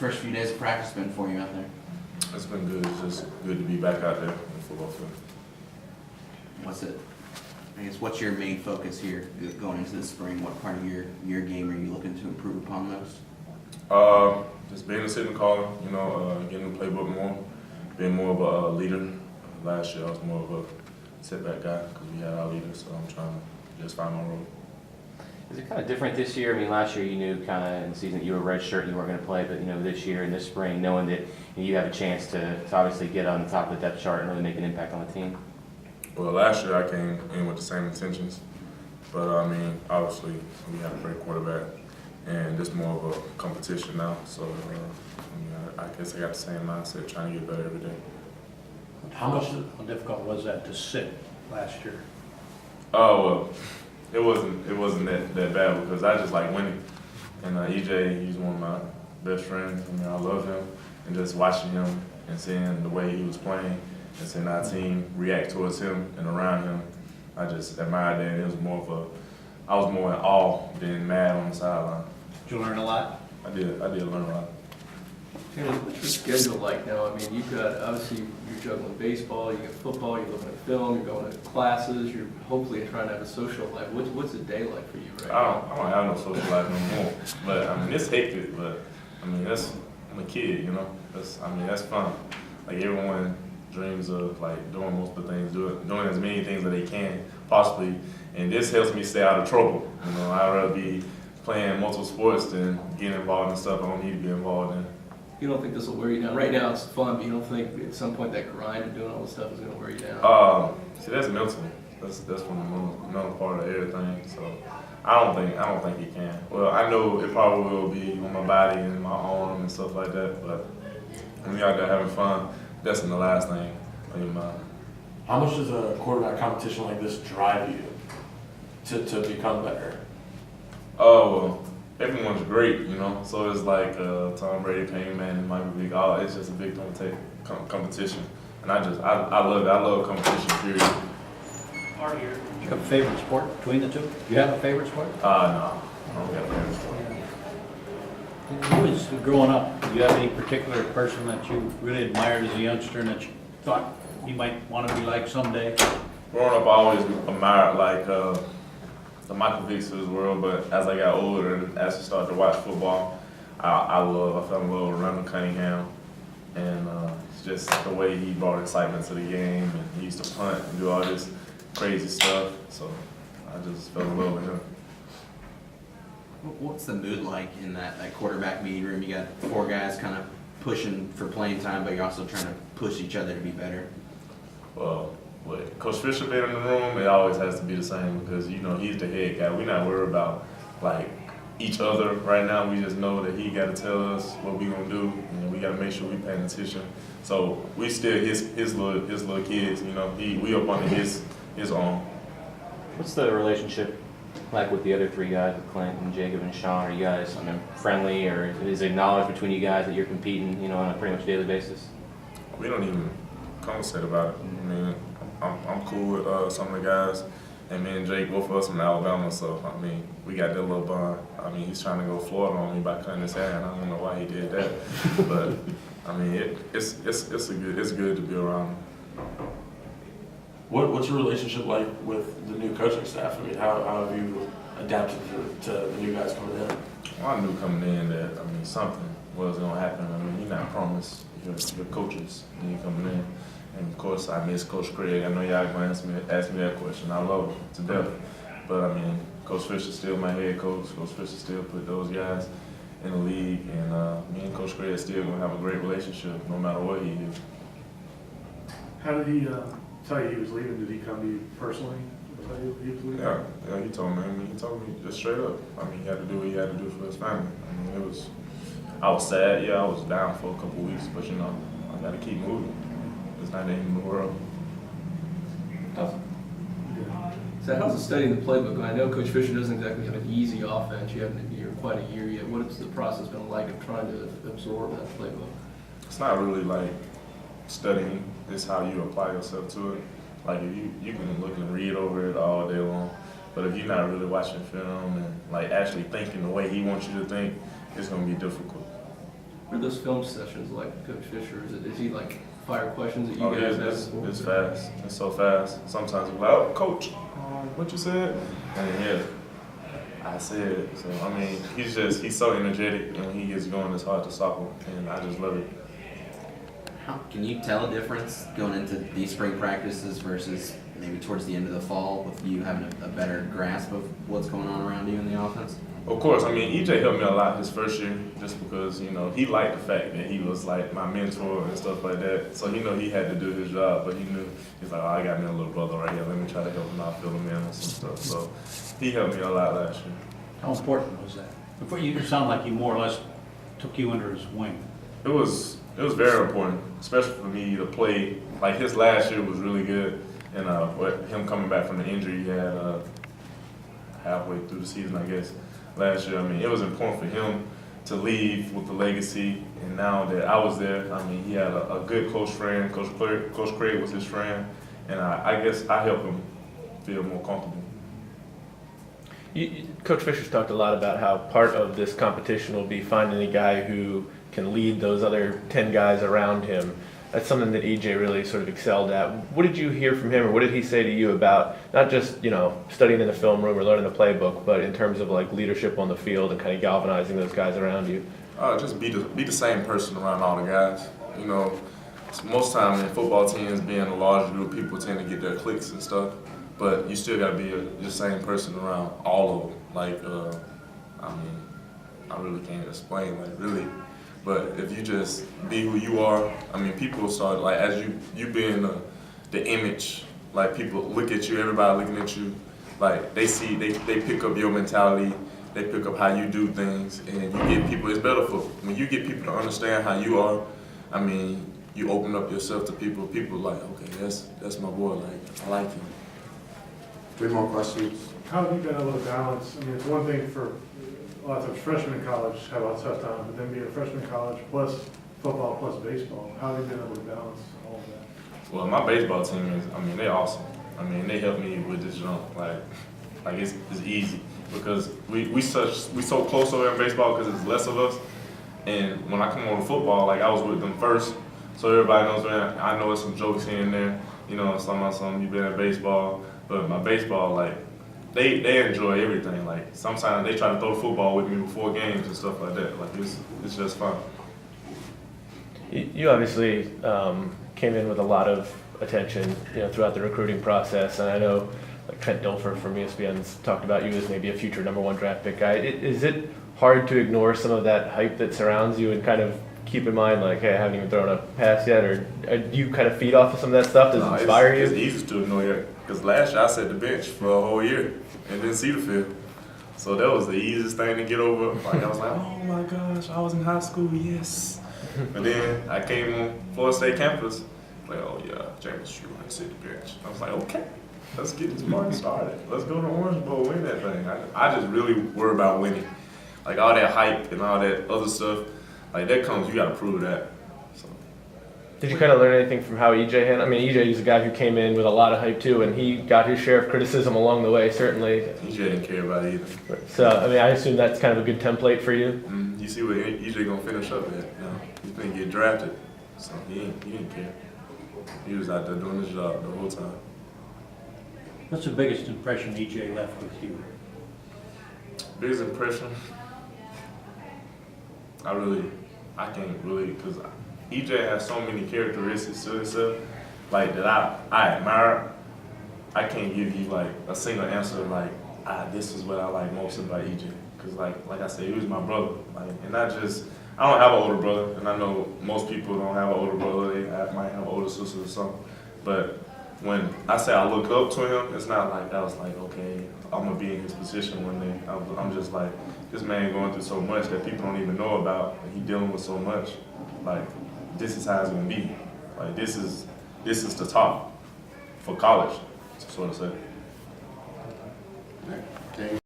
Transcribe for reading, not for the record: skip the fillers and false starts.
first few days of practice been for you out there? It's been good. It's just good to be back out there in the football field. What's your main focus here going into the spring? What part of your game are you looking to improve upon most? Just being a sitting caller, getting the playbook more, being more of a leader. Last year I was more of a setback guy because we had our leaders, so I'm trying to just find my role. Is it kind of different this year? I mean, last year you knew kind of in the season that you were redshirt and you weren't going to play, but this year and this spring, knowing that you have a chance to obviously get on the top of the depth chart and really make an impact on the team. Well, last year I came in with the same intentions, but obviously we have a great quarterback, and it's more of a competition now. So I guess I got the same mindset, trying to get better every day. How difficult was that to sit last year? Oh well, it wasn't that bad because I just like winning, and EJ, he's one of my best friends. I love him, and just watching him and seeing the way he was playing and seeing our team react towards him and around him, I just admired that. It was I was more in awe than mad on the sideline. Did you learn a lot? I did learn a lot. What's your schedule like now? I mean, you've got, obviously, you're juggling baseball, you got football, you're looking at film, you're going to classes, you're hopefully trying to have a social life. What's a day like for you right now? I don't have no social life no more. But it's hectic. But I'm a kid, that's fun. Like everyone dreams of doing most of the things, doing as many things that they can possibly, and this helps me stay out of trouble. I'd rather be playing multiple sports than getting involved in stuff I don't need to be involved in. You don't think this will wear you down? Right now it's fun, but you don't think at some point that grind of doing all this stuff is going to wear you down? See, that's mental. That's from the mental part of everything. So I don't think it can. Well, I know it probably will be on my body and my arm and stuff like that. But when you're out there having fun, that's the last thing on your mind. How much does a quarterback competition like this drive you to become better? Oh, well, everyone's great, So it's like Tom Brady, Peyton Manning, Michael Vick. It's just a big competition, and I love it. I love competition. Period. You have a favorite sport between the two? Do you have a favorite sport? No, I don't have a favorite sport. Who was growing up? Do you have any particular person that you really admired as a youngster and that you thought you might want to be like someday? Growing up, I always admired the Michael Vicks of this world, but as I got older and as I started to watch football, I fell in love with Randall Cunningham, and it's just the way he brought excitement to the game, and he used to punt and do all this crazy stuff, so I just fell in love with him. What's the mood like in that quarterback meeting room? You got four guys kind of pushing for playing time, but you're also trying to push each other to be better. Well, with Coach Fisher being in the room, it always has to be the same because, he's the head guy. We're not worried about, each other right now. We just know that he got to tell us what we're going to do, and we got to make sure we're paying attention. So we still his little kids, we up under his arm. What's the relationship like with the other three guys, with Clinton, Jacob, and Sean? Are you guys friendly, or is it acknowledged between you guys that you're competing, on a pretty much daily basis? We don't even conversate about it. I'm cool with some of the guys, and me and Jake, both of us from Alabama, so we got that little bond. He's trying to go Florida on me by cutting his hair, and I don't know why he did that, but it's good to be around him. What's your relationship like with the new coaching staff? How have you adapted to the new guys coming in? Well, I knew coming in that something was going to happen. You're not promised your coaches when you're coming in. And of course, I miss Coach Craig. I know y'all going to ask me that question. I love him to death. But Coach Fisher's still my head coach. Coach Fisher still put those guys in the league. And me and Coach Craig are still going to have a great relationship no matter what he is. How did he tell you he was leaving? Did he come to you personally? Tell you he was leaving? Yeah, he told me. He told me just straight up. He had to do what he had to do for his family. I was sad. Yeah, I was down for a couple of weeks, but I got to keep moving. It's not the end of the world. So how's the studying the playbook? I know Coach Fisher doesn't exactly have an easy offense. You haven't been here quite a year yet. What has the process been like of trying to absorb that playbook? It's not really like studying. It's how you apply yourself to it. If you can look and read over it all day long, but if you're not really watching film and actually thinking the way he wants you to think, it's going to be difficult. What those film sessions like, Coach Fisher? Is he like fire questions that you Oh, guys yeah, have? it's fast. It's so fast. Sometimes I'm like, oh, coach, what you said? And then, yeah, I said it. So, I mean, he's so energetic, and when he gets going, it's hard to stop him, and I just love it. How can you tell a difference going into these spring practices versus maybe towards the end of the fall with you having a better grasp of what's going on around you in the offense? Of course, I mean, EJ helped me a lot his first year just because, you know, he liked the fact that he was like my mentor and stuff like that. So, you know, he had to do his job, but he knew, he's like, oh, I got me a little brother right here. Let me try to help him out, fill him in and some stuff. So he helped me a lot last year. How important was that? Before you sound like he more or less took you under his wing. It was very important, especially for me to play. Like his last year was really good, and him coming back from the injury he had halfway through the season, I guess. Last year, I mean, it was important for him to leave with the legacy, and now that I was there, I mean, he had a good close friend. Coach Craig was his friend, and I guess I helped him feel more comfortable. Coach Fisher's talked a lot about how part of this competition will be finding a guy who can lead those other 10 guys around him. That's something that EJ really sort of excelled at. What did you hear from him, or what did he say to you about not just, you know, studying in the film room or learning the playbook, but in terms of like leadership on the field and kind of galvanizing those guys around you? Just be the same person around all the guys. You know, most times in football teams, being a large group, people tend to get their cliques and stuff. But you still gotta be the same person around all of them. Like, I mean, I really can't explain, like, really. But if you just be who you are, I mean, people start, like, as you being the image, like, people look at you, everybody looking at you, like, they see, they pick up your mentality, they pick up how you do things, and you get people, it's better for, when you get people to understand how you are, I mean, you open up yourself to people, people like, okay, that's my boy, like, I like him. 3 more questions. How have you been able to balance, I mean, it's one thing for a lot of times freshmen in college have a tough time, but then being a freshman in college plus football plus baseball, how have you been able to balance all of that? Well, my baseball team is, I mean, they're awesome. I mean, they help me with this jump. Like it's easy because we so close over in baseball because it's less of us. And when I come on to football, like I was with them first, so everybody knows, man, I know it's some jokes here and there, you know, something, you've been in baseball. But my baseball, like, they enjoy everything. Like, sometimes they try to throw the football with me before games and stuff like that. Like, it's just fun. You obviously came in with a lot of attention, you know, throughout the recruiting process, and I know like Trent Dilfer from ESPN's talked about you as maybe a future #1 draft pick guy. Is it hard to ignore some of that hype that surrounds you and kind of keep in mind, like, hey, I haven't even thrown a pass yet, or do you kind of feed off of some of that stuff? Does it inspire you? It's easy to ignore it because last year I sat the bench for a whole year and didn't see the field. So that was the easiest thing to get over. Like I was like, oh my gosh, I was in high school, yes. But then I came on Florida State campus, like, oh yeah, Jameis, you want to sit the bench. I was like, okay, let's get this party started. Let's go to Orange Bowl, win that thing. I just really worry about winning. Like all that hype and all that other stuff, like that comes, you gotta prove that. So. Did you kind of learn anything from how EJ handled? I mean, EJ is a guy who came in with a lot of hype too, and he got his share of criticism along the way, certainly. EJ didn't care about it either. So, I mean, I assume that's kind of a good template for you. You see what EJ gonna finish up at? You know, he's gonna get drafted, so he didn't care. He was out there doing his job the whole time. What's the biggest impression EJ left with you? Biggest impression? I can't really, because EJ has so many characteristics to himself, like that I admire. I can't give you like a single answer like, this is what I like most about EJ. Because like I said, he was my brother. Like, and I don't have an older brother, and I know most people don't have an older brother. They might have an older sister or something. But when I say I look up to him, it's not like I was like, okay, I'm gonna be in his position one day. I'm just like, this man going through so much that people don't even know about, and he dealing with so much. Like, this is how it's gonna be. Like, this is the top for college, sort of say.